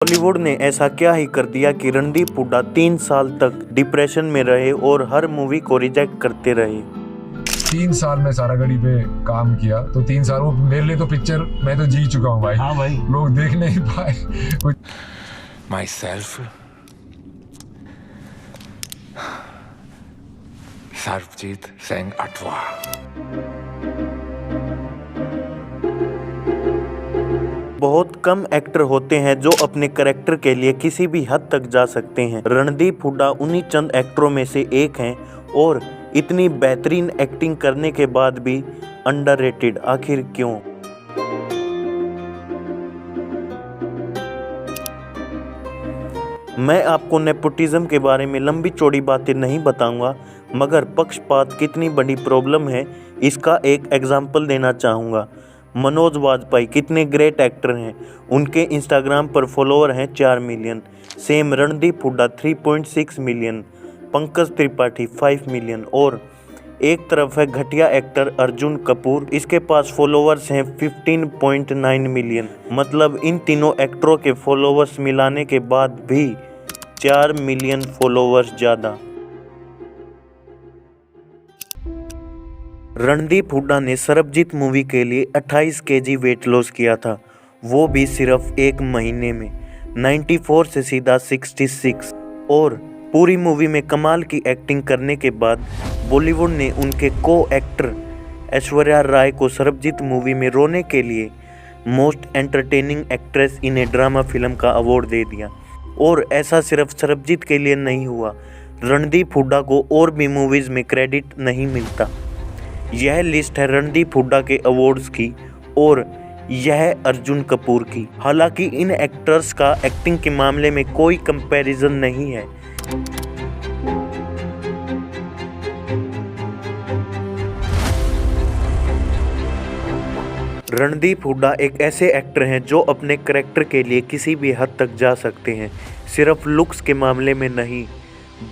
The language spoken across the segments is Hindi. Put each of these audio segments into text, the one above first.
बॉलीवुड ने ऐसा क्या ही कर दिया कि रणदीप हुड्डा 3 साल तक डिप्रेशन में रहे और हर मूवी को रिजेक्ट करते रहे। 3 साल में सारागढ़ी पे काम किया, तो 3 साल वो मेरे लिए तो पिक्चर मैं तो जी चुका हूँ भाई। हाँ भाई, लोग देख नहीं पाए कुछ। Myself, सरबजीत सिंह अटवा। बहुत कम एक्टर होते हैं जो अपने कैरेक्टर के लिए किसी भी हद तक जा सकते हैं। रणदीप हुड्डा उन्हीं चंद एक्टरों में से एक हैं और इतनी बेहतरीन एक्टिंग करने के बाद भी अंडररेटेड आखिर क्यों? मैं आपको नेपोटिज्म के बारे में लंबी चौड़ी बातें नहीं बताऊंगा, मगर पक्षपात कितनी बड़ी प्रॉब्लम है इसका एक एग्जाम्पल देना चाहूँगा। मनोज वाजपेयी कितने ग्रेट एक्टर हैं, उनके इंस्टाग्राम पर फॉलोअर हैं 4 million. Same Randeep Hooda 3.6 million, Pankaj Tripathi 5 million और एक तरफ है घटिया एक्टर अर्जुन कपूर, इसके पास फॉलोअर्स हैं 15.9 मिलियन। मतलब इन तीनों एक्टरों के फॉलोअर्स मिलाने के बाद भी 4 मिलियन फॉलोअर्स ज़्यादा। रणदीप हुड्डा ने सरबजीत मूवी के लिए 28 केजी वेट लॉस किया था, वो भी सिर्फ एक महीने में। 94 से सीधा 66 और पूरी मूवी में कमाल की एक्टिंग करने के बाद बॉलीवुड ने उनके को एक्टर ऐश्वर्या राय को सरबजीत मूवी में रोने के लिए most entertaining actress in A drama film का अवार्ड दे दिया। और ऐसा सिर्फ सरबजीत के लिए नहीं हुआ, रणदीप हुड्डा को और भी मूवीज़ में क्रेडिट नहीं मिलता। यह लिस्ट है रणदीप हुड्डा के अवार्ड्स की और यह अर्जुन कपूर की। हालांकि इन एक्टर्स का एक्टिंग के मामले में कोई कंपैरिजन नहीं है। रणदीप हुड्डा एक ऐसे एक्टर हैं जो अपने करैक्टर के लिए किसी भी हद तक जा सकते हैं, सिर्फ लुक्स के मामले में नहीं,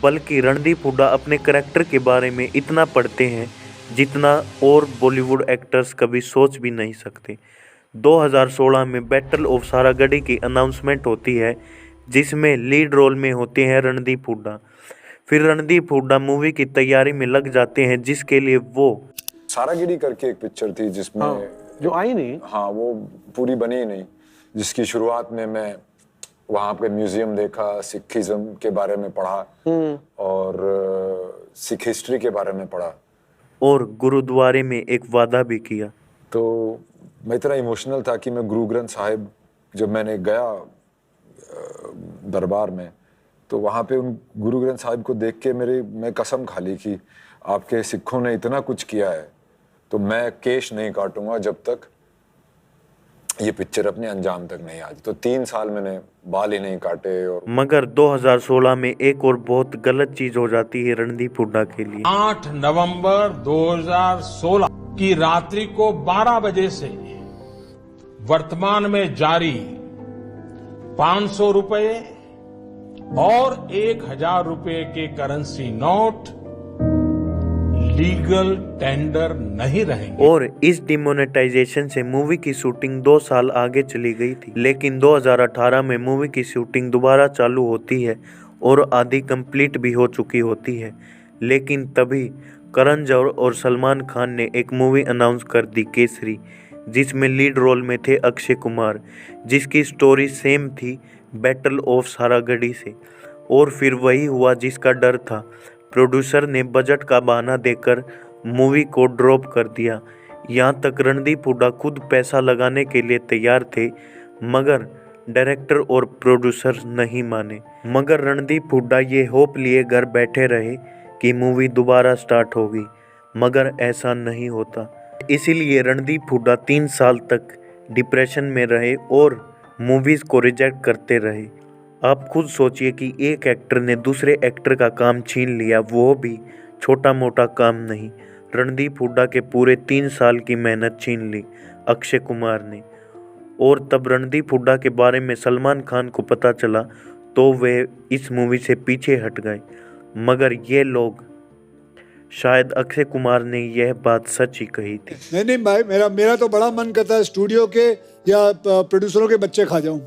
बल्कि रणदीप हुड्डा अपने करैक्टर के बारे में इतना पढ़ते हैं जितना और बॉलीवुड एक्टर्स कभी सोच भी नहीं सकते। 2016 में बैटल ऑफ सारागढ़ी की अनाउंसमेंट होती है जिसमें लीड रोल में होते हैं रणदीप हुड्डा। फिर रणदीप हुड्डा मूवी की तैयारी में लग जाते हैं जिसके लिए वो सारागिरी करके एक पिक्चर थी जिसमें जो आई नहीं, हाँ वो पूरी बनी ही नहीं, जिसकी शुरुआत में मैं वहाँ पे म्यूजियम देखा, सिखिज्म के बारे में पढ़ा और सिख हिस्ट्री के बारे में पढ़ा और गुरुद्वारे में एक वादा भी किया। तो मैं इतना इमोशनल था कि मैं गुरु ग्रंथ साहिब जब मैंने गया दरबार में, तो वहाँ पे उन गुरु ग्रंथ साहिब को देख के मैं कसम खा ली कि आपके सिखों ने इतना कुछ किया है तो मैं केश नहीं काटूंगा जब तक ये पिक्चर अपने अंजाम तक नहीं आती। तो 3 साल मैंने बाल ही नहीं काटे। और मगर 2016 में एक और बहुत गलत चीज हो जाती है रणदीप हुड्डा के लिए। 8 नवंबर 2016 की रात्रि को 12 बजे से वर्तमान में जारी 500 रुपए और 1000 रुपए के करेंसी नोट लीगल टेंडर नहीं रहेंगे। और इस डिमोनेटाइजेशन से मूवी की शूटिंग 2 साल आगे चली गई थी, लेकिन 2018 में मूवी की शूटिंग दोबारा चालू होती है और आधी कंप्लीट भी हो चुकी होती है। लेकिन तभी करण जौहर और सलमान खान ने एक मूवी अनाउंस कर दी, केसरी, जिसमें लीड रोल में थे अक्षय कुमार, जिसकी स्टोरी सेम थी बैटल ऑफ सारागढ़ी से। और फिर वही हुआ जिसका डर था, प्रोड्यूसर ने बजट का बहाना देकर मूवी को ड्रॉप कर दिया। यहाँ तक रणदीप हुड्डा खुद पैसा लगाने के लिए तैयार थे, मगर डायरेक्टर और प्रोड्यूसर नहीं माने। मगर रणदीप हुड्डा ये होप लिए घर बैठे रहे कि मूवी दोबारा स्टार्ट होगी, मगर ऐसा नहीं होता। इसीलिए रणदीप हुड्डा 3 साल तक डिप्रेशन में रहे और मूवीज़ को रिजेक्ट करते रहे। आप खुद सोचिए कि एक एक्टर ने दूसरे एक्टर का काम छीन लिया, वो भी छोटा मोटा काम नहीं। रणदीप हुड्डा के पूरे 3 साल की मेहनत छीन ली अक्षय कुमार ने। और तब रणदीप हुड्डा के बारे में सलमान खान को पता चला तो वे इस मूवी से पीछे हट गए। मगर ये लोग, शायद अक्षय कुमार ने यह बात सच ही कही थी। नहीं भाई, मेरा तो बड़ा मन करता है स्टूडियो के या प्रोड्यूसरों के बच्चे खा जाऊं।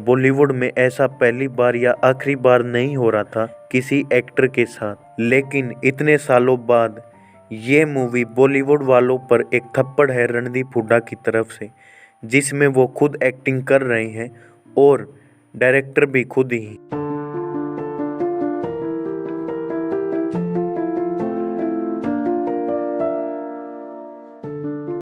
बॉलीवुड में ऐसा पहली बार या आखिरी बार नहीं हो रहा था किसी एक्टर के साथ, लेकिन इतने सालों बाद ये मूवी बॉलीवुड वालों पर एक थप्पड़ है रणदीप हुड्डा की तरफ से, जिसमें वो खुद एक्टिंग कर रहे हैं और डायरेक्टर भी खुद ही।